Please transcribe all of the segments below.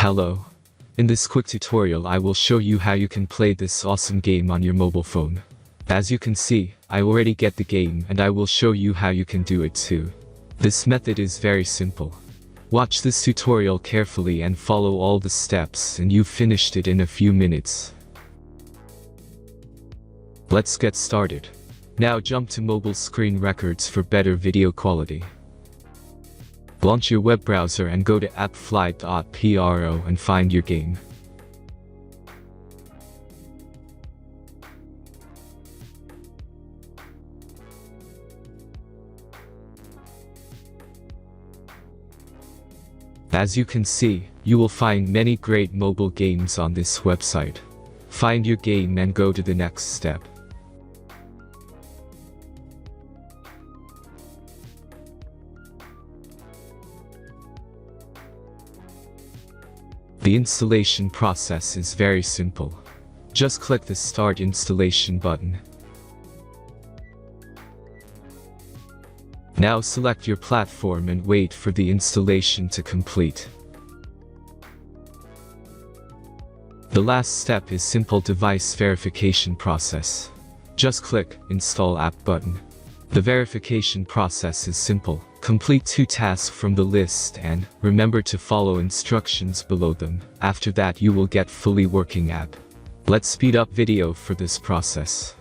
Hello. In this quick tutorial I will show you how you can play this awesome game on your mobile phone. As you can see, I already get the game and I will show you how you can do it too. This method is very simple. Watch this tutorial carefully and follow all the steps and you've finished it in a few minutes. Let's get started. Now jump to mobile screen records for better video quality. Launch your web browser and go to appflight.pro and find your game. As you can see, you will find many great mobile games on this website. Find your game and go to the next step. The installation process is very simple. Just click the Start Installation button. Now select your platform and wait for the installation to complete. The last step is simple device verification process. Just click Install App button. The verification process is simple. Complete 2 tasks from the list and remember to follow instructions below them. After that you will get fully working app. Let's speed up video for this process.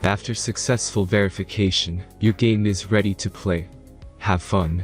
After successful verification, your game is ready to play. Have fun.